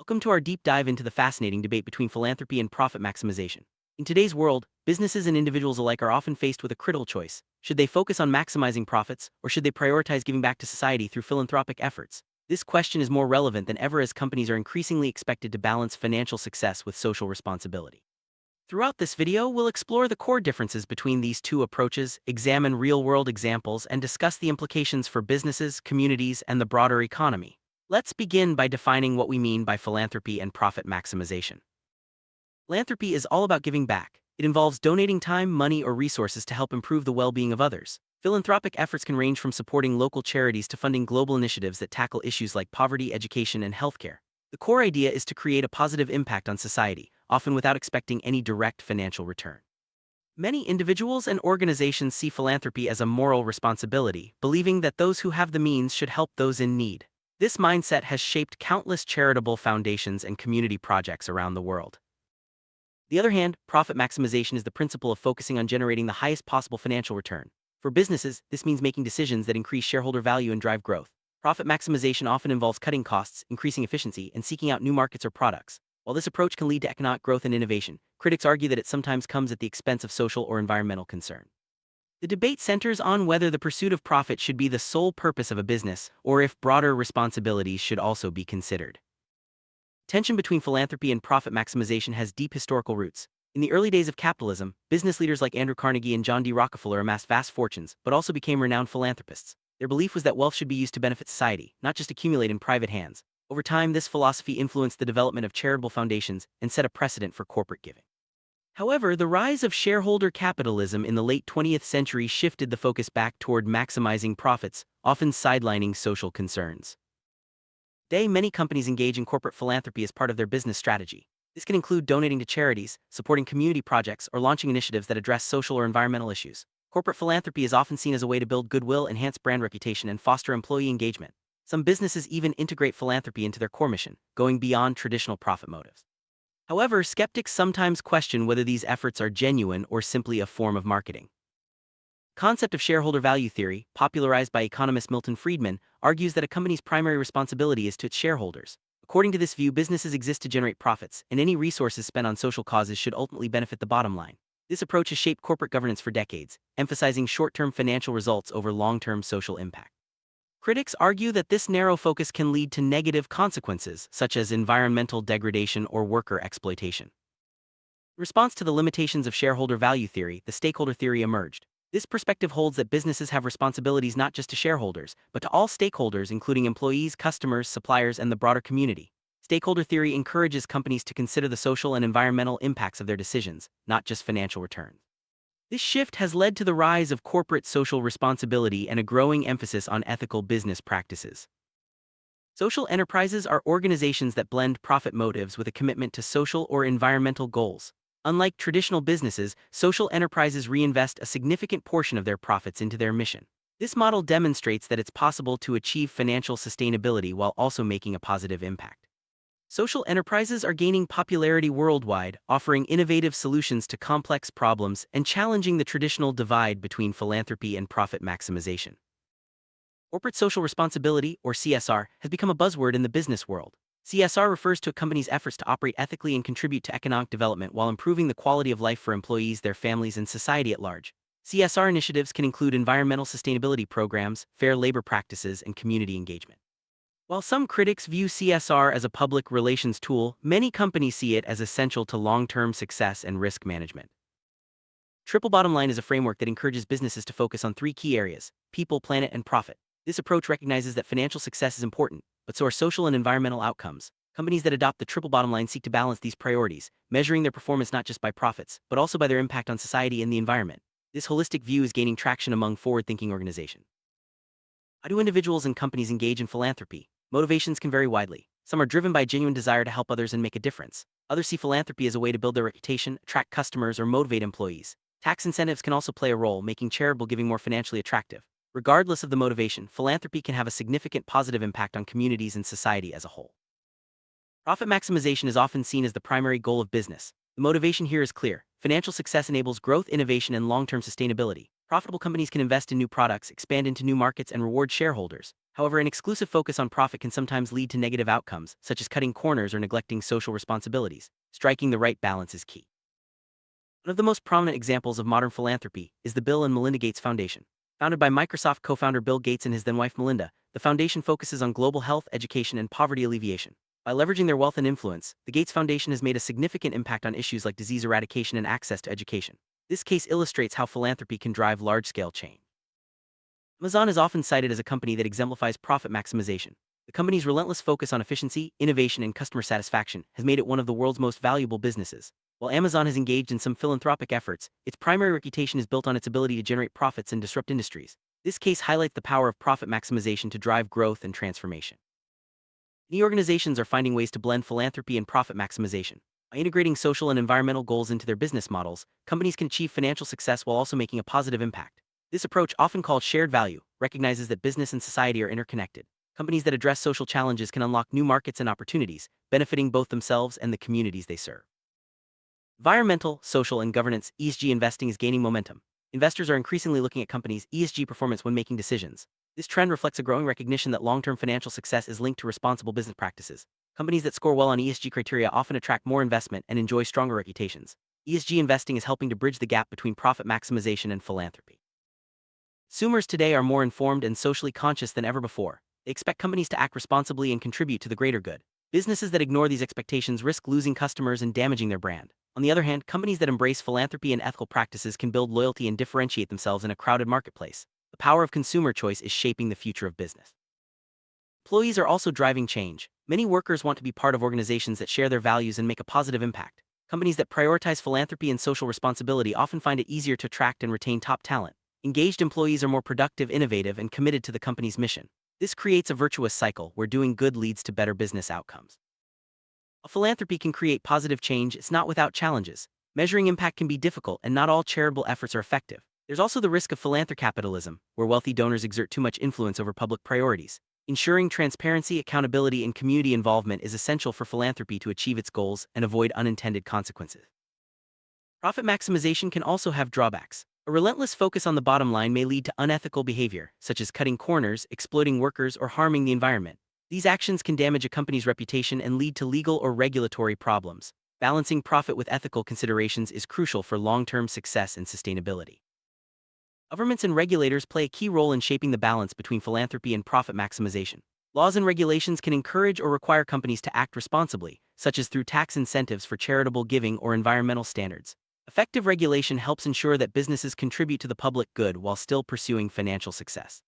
Welcome to our deep dive into the fascinating debate between philanthropy and profit maximization. In today's world, businesses and individuals alike are often faced with a critical choice. Should they focus on maximizing profits, or should they prioritize giving back to society through philanthropic efforts? This question is more relevant than ever as companies are increasingly expected to balance financial success with social responsibility. Throughout this video, we'll explore the core differences between these two approaches, examine real-world examples, and discuss the implications for businesses, communities, and the broader economy. Let's begin by defining what we mean by philanthropy and profit maximization. Philanthropy is all about giving back. It involves donating time, money, or resources to help improve the well-being of others. Philanthropic efforts can range from supporting local charities to funding global initiatives that tackle issues like poverty, education, and healthcare. The core idea is to create a positive impact on society, often without expecting any direct financial return. Many individuals and organizations see philanthropy as a moral responsibility, believing that those who have the means should help those in need. This mindset has shaped countless charitable foundations and community projects around the world. On the other hand, profit maximization is the principle of focusing on generating the highest possible financial return. For businesses, this means making decisions that increase shareholder value and drive growth. Profit maximization often involves cutting costs, increasing efficiency, and seeking out new markets or products. While this approach can lead to economic growth and innovation, critics argue that it sometimes comes at the expense of social or environmental concern. The debate centers on whether the pursuit of profit should be the sole purpose of a business, or if broader responsibilities should also be considered. Tension between philanthropy and profit maximization has deep historical roots. In the early days of capitalism, business leaders like Andrew Carnegie and John D. Rockefeller amassed vast fortunes, but also became renowned philanthropists. Their belief was that wealth should be used to benefit society, not just accumulate in private hands. Over time, this philosophy influenced the development of charitable foundations and set a precedent for corporate giving. However, the rise of shareholder capitalism in the late 20th century shifted the focus back toward maximizing profits, often sidelining social concerns. Today, many companies engage in corporate philanthropy as part of their business strategy. This can include donating to charities, supporting community projects, or launching initiatives that address social or environmental issues. Corporate philanthropy is often seen as a way to build goodwill, enhance brand reputation, and foster employee engagement. Some businesses even integrate philanthropy into their core mission, going beyond traditional profit motives. However, skeptics sometimes question whether these efforts are genuine or simply a form of marketing. The concept of shareholder value theory, popularized by economist Milton Friedman, argues that a company's primary responsibility is to its shareholders. According to this view, businesses exist to generate profits, and any resources spent on social causes should ultimately benefit the bottom line. This approach has shaped corporate governance for decades, emphasizing short-term financial results over long-term social impact. Critics argue that this narrow focus can lead to negative consequences, such as environmental degradation or worker exploitation. In response to the limitations of shareholder value theory, the stakeholder theory emerged. This perspective holds that businesses have responsibilities not just to shareholders, but to all stakeholders, including employees, customers, suppliers, and the broader community. Stakeholder theory encourages companies to consider the social and environmental impacts of their decisions, not just financial returns. This shift has led to the rise of corporate social responsibility and a growing emphasis on ethical business practices. Social enterprises are organizations that blend profit motives with a commitment to social or environmental goals. Unlike traditional businesses, social enterprises reinvest a significant portion of their profits into their mission. This model demonstrates that it's possible to achieve financial sustainability while also making a positive impact. Social enterprises are gaining popularity worldwide, offering innovative solutions to complex problems and challenging the traditional divide between philanthropy and profit maximization. Corporate social responsibility, or CSR, has become a buzzword in the business world. CSR refers to a company's efforts to operate ethically and contribute to economic development while improving the quality of life for employees, their families, and society at large. CSR initiatives can include environmental sustainability programs, fair labor practices, and community engagement. While some critics view CSR as a public relations tool, many companies see it as essential to long-term success and risk management. Triple bottom line is a framework that encourages businesses to focus on three key areas: people, planet, and profit. This approach recognizes that financial success is important, but so are social and environmental outcomes. Companies that adopt the triple bottom line seek to balance these priorities, measuring their performance not just by profits, but also by their impact on society and the environment. This holistic view is gaining traction among forward-thinking organizations. How do individuals and companies engage in philanthropy? Motivations can vary widely. Some are driven by a genuine desire to help others and make a difference. Others see philanthropy as a way to build their reputation, attract customers, or motivate employees. Tax incentives can also play a role, making charitable giving more financially attractive. Regardless of the motivation, philanthropy can have a significant positive impact on communities and society as a whole. Profit maximization is often seen as the primary goal of business. The motivation here is clear. Financial success enables growth, innovation, and long-term sustainability. Profitable companies can invest in new products, expand into new markets, and reward shareholders. However, an exclusive focus on profit can sometimes lead to negative outcomes, such as cutting corners or neglecting social responsibilities. Striking the right balance is key. One of the most prominent examples of modern philanthropy is the Bill and Melinda Gates Foundation. Founded by Microsoft co-founder Bill Gates and his then-wife Melinda, the foundation focuses on global health, education, and poverty alleviation. By leveraging their wealth and influence, the Gates Foundation has made a significant impact on issues like disease eradication and access to education. This case illustrates how philanthropy can drive large-scale change. Amazon is often cited as a company that exemplifies profit maximization. The company's relentless focus on efficiency, innovation, and customer satisfaction has made it one of the world's most valuable businesses. While Amazon has engaged in some philanthropic efforts, its primary reputation is built on its ability to generate profits and disrupt industries. This case highlights the power of profit maximization to drive growth and transformation. Many organizations are finding ways to blend philanthropy and profit maximization. By integrating social and environmental goals into their business models, companies can achieve financial success while also making a positive impact. This approach, often called shared value, recognizes that business and society are interconnected. Companies that address social challenges can unlock new markets and opportunities, benefiting both themselves and the communities they serve. Environmental, social, and governance (ESG) investing is gaining momentum. Investors are increasingly looking at companies' ESG performance when making decisions. This trend reflects a growing recognition that long-term financial success is linked to responsible business practices. Companies that score well on ESG criteria often attract more investment and enjoy stronger reputations. ESG investing is helping to bridge the gap between profit maximization and philanthropy. Consumers today are more informed and socially conscious than ever before. They expect companies to act responsibly and contribute to the greater good. Businesses that ignore these expectations risk losing customers and damaging their brand. On the other hand, companies that embrace philanthropy and ethical practices can build loyalty and differentiate themselves in a crowded marketplace. The power of consumer choice is shaping the future of business. Employees are also driving change. Many workers want to be part of organizations that share their values and make a positive impact. Companies that prioritize philanthropy and social responsibility often find it easier to attract and retain top talent. Engaged employees are more productive, innovative, and committed to the company's mission. This creates a virtuous cycle where doing good leads to better business outcomes. While philanthropy can create positive change, it's not without challenges. Measuring impact can be difficult, and not all charitable efforts are effective. There's also the risk of philanthrocapitalism, where wealthy donors exert too much influence over public priorities. Ensuring transparency, accountability, and community involvement is essential for philanthropy to achieve its goals and avoid unintended consequences. Profit maximization can also have drawbacks. A relentless focus on the bottom line may lead to unethical behavior, such as cutting corners, exploiting workers, or harming the environment. These actions can damage a company's reputation and lead to legal or regulatory problems. Balancing profit with ethical considerations is crucial for long-term success and sustainability. Governments and regulators play a key role in shaping the balance between philanthropy and profit maximization. Laws and regulations can encourage or require companies to act responsibly, such as through tax incentives for charitable giving or environmental standards. Effective regulation helps ensure that businesses contribute to the public good while still pursuing financial success.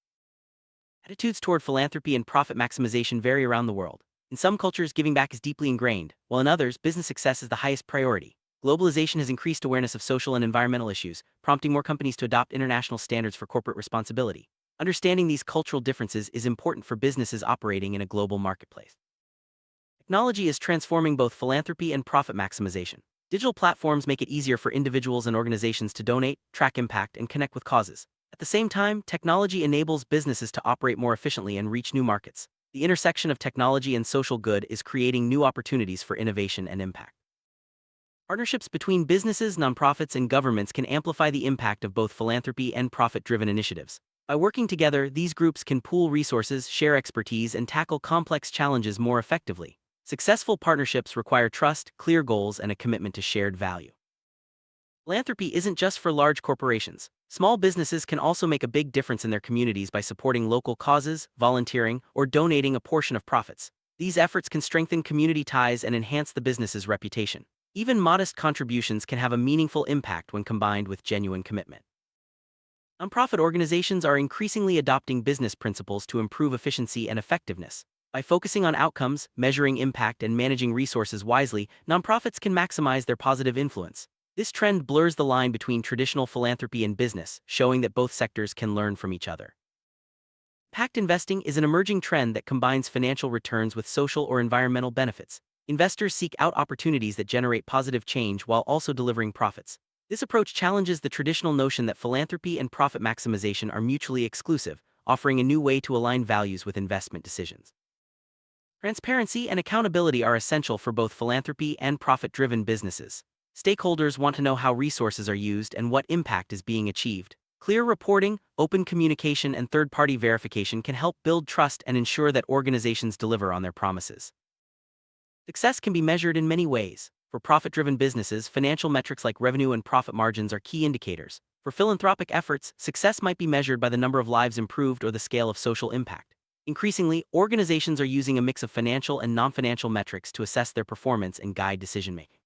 Attitudes toward philanthropy and profit maximization vary around the world. In some cultures, giving back is deeply ingrained, while in others, business success is the highest priority. Globalization has increased awareness of social and environmental issues, prompting more companies to adopt international standards for corporate responsibility. Understanding these cultural differences is important for businesses operating in a global marketplace. Technology is transforming both philanthropy and profit maximization. Digital platforms make it easier for individuals and organizations to donate, track impact, and connect with causes. At the same time, technology enables businesses to operate more efficiently and reach new markets. The intersection of technology and social good is creating new opportunities for innovation and impact. Partnerships between businesses, nonprofits, and governments can amplify the impact of both philanthropy and profit-driven initiatives. By working together, these groups can pool resources, share expertise, and tackle complex challenges more effectively. Successful partnerships require trust, clear goals, and a commitment to shared value. Philanthropy isn't just for large corporations. Small businesses can also make a big difference in their communities by supporting local causes, volunteering, or donating a portion of profits. These efforts can strengthen community ties and enhance the business's reputation. Even modest contributions can have a meaningful impact when combined with genuine commitment. Nonprofit organizations are increasingly adopting business principles to improve efficiency and effectiveness. By focusing on outcomes, measuring impact, and managing resources wisely, nonprofits can maximize their positive influence. This trend blurs the line between traditional philanthropy and business, showing that both sectors can learn from each other. Impact investing is an emerging trend that combines financial returns with social or environmental benefits. Investors seek out opportunities that generate positive change while also delivering profits. This approach challenges the traditional notion that philanthropy and profit maximization are mutually exclusive, offering a new way to align values with investment decisions. Transparency and accountability are essential for both philanthropy and profit-driven businesses. Stakeholders want to know how resources are used and what impact is being achieved. Clear reporting, open communication, and third-party verification can help build trust and ensure that organizations deliver on their promises. Success can be measured in many ways. For profit-driven businesses, financial metrics like revenue and profit margins are key indicators. For philanthropic efforts, success might be measured by the number of lives improved or the scale of social impact. Increasingly, organizations are using a mix of financial and non-financial metrics to assess their performance and guide decision-making.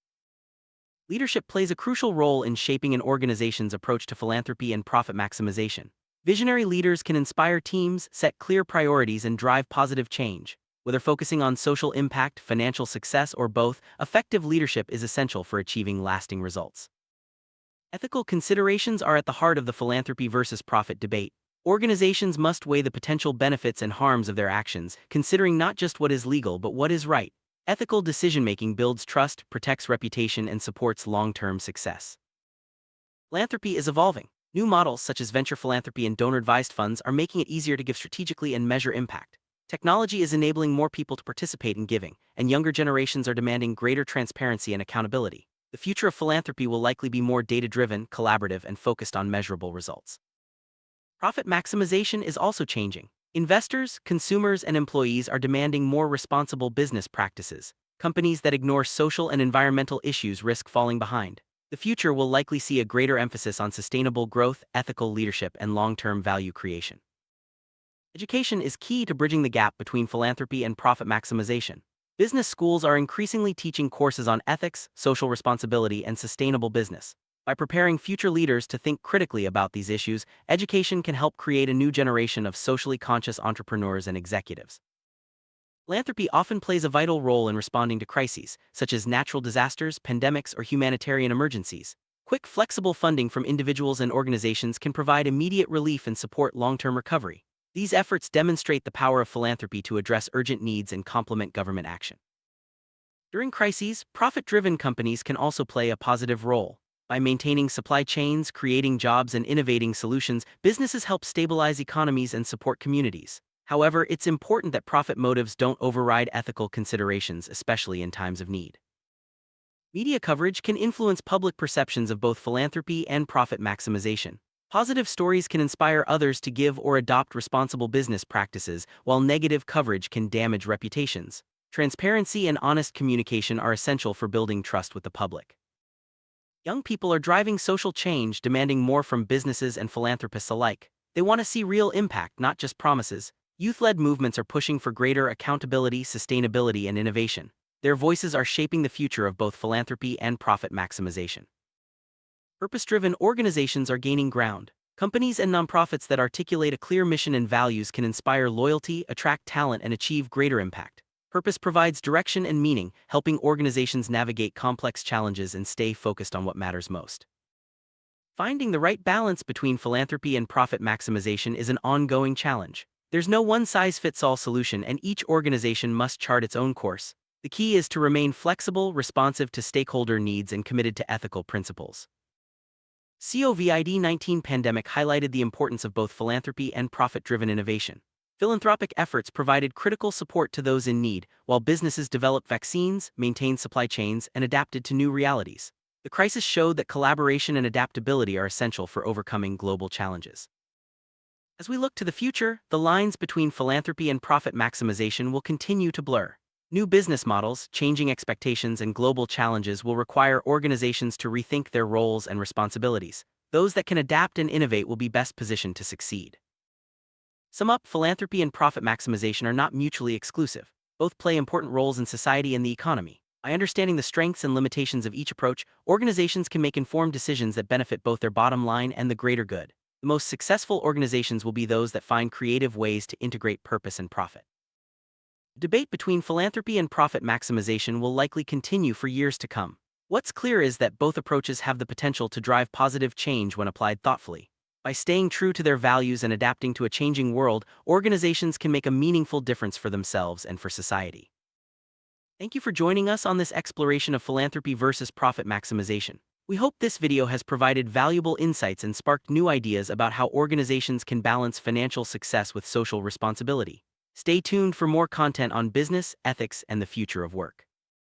Leadership plays a crucial role in shaping an organization's approach to philanthropy and profit maximization. Visionary leaders can inspire teams, set clear priorities, and drive positive change. Whether focusing on social impact, financial success, or both, effective leadership is essential for achieving lasting results. Ethical considerations are at the heart of the philanthropy versus profit debate. Organizations must weigh the potential benefits and harms of their actions, considering not just what is legal but what is right. Ethical decision-making builds trust, protects reputation, and supports long-term success. Philanthropy is evolving. New models such as venture philanthropy and donor-advised funds are making it easier to give strategically and measure impact. Technology is enabling more people to participate in giving, and younger generations are demanding greater transparency and accountability. The future of philanthropy will likely be more data-driven, collaborative, and focused on measurable results. Profit maximization is also changing. Investors, consumers, and employees are demanding more responsible business practices. Companies that ignore social and environmental issues risk falling behind. The future will likely see a greater emphasis on sustainable growth, ethical leadership, and long-term value creation. Education is key to bridging the gap between philanthropy and profit maximization. Business schools are increasingly teaching courses on ethics, social responsibility, and sustainable business. By preparing future leaders to think critically about these issues, education can help create a new generation of socially conscious entrepreneurs and executives. Philanthropy often plays a vital role in responding to crises, such as natural disasters, pandemics, or humanitarian emergencies. Quick, flexible funding from individuals and organizations can provide immediate relief and support long-term recovery. These efforts demonstrate the power of philanthropy to address urgent needs and complement government action. During crises, profit-driven companies can also play a positive role. By maintaining supply chains, creating jobs, and innovating solutions, businesses help stabilize economies and support communities. However, it's important that profit motives don't override ethical considerations, especially in times of need. Media coverage can influence public perceptions of both philanthropy and profit maximization. Positive stories can inspire others to give or adopt responsible business practices, while negative coverage can damage reputations. Transparency and honest communication are essential for building trust with the public. Young people are driving social change, demanding more from businesses and philanthropists alike. They want to see real impact, not just promises. Youth-led movements are pushing for greater accountability, sustainability, and innovation. Their voices are shaping the future of both philanthropy and profit maximization. Purpose-driven organizations are gaining ground. Companies and nonprofits that articulate a clear mission and values can inspire loyalty, attract talent, and achieve greater impact. Purpose provides direction and meaning, helping organizations navigate complex challenges and stay focused on what matters most. Finding the right balance between philanthropy and profit maximization is an ongoing challenge. There's no one-size-fits-all solution, and each organization must chart its own course. The key is to remain flexible, responsive to stakeholder needs, and committed to ethical principles. COVID-19 pandemic highlighted the importance of both philanthropy and profit-driven innovation. Philanthropic efforts provided critical support to those in need, while businesses developed vaccines, maintained supply chains, and adapted to new realities. The crisis showed that collaboration and adaptability are essential for overcoming global challenges. As we look to the future, the lines between philanthropy and profit maximization will continue to blur. New business models, changing expectations, and global challenges will require organizations to rethink their roles and responsibilities. Those that can adapt and innovate will be best positioned to succeed. Sum up, philanthropy and profit maximization are not mutually exclusive. Both play important roles in society and the economy. By understanding the strengths and limitations of each approach, organizations can make informed decisions that benefit both their bottom line and the greater good. The most successful organizations will be those that find creative ways to integrate purpose and profit. The debate between philanthropy and profit maximization will likely continue for years to come. What's clear is that both approaches have the potential to drive positive change when applied thoughtfully. By staying true to their values and adapting to a changing world, organizations can make a meaningful difference for themselves and for society. Thank you for joining us on this exploration of philanthropy versus profit maximization. We hope this video has provided valuable insights and sparked new ideas about how organizations can balance financial success with social responsibility. Stay tuned for more content on business, ethics, and the future of work.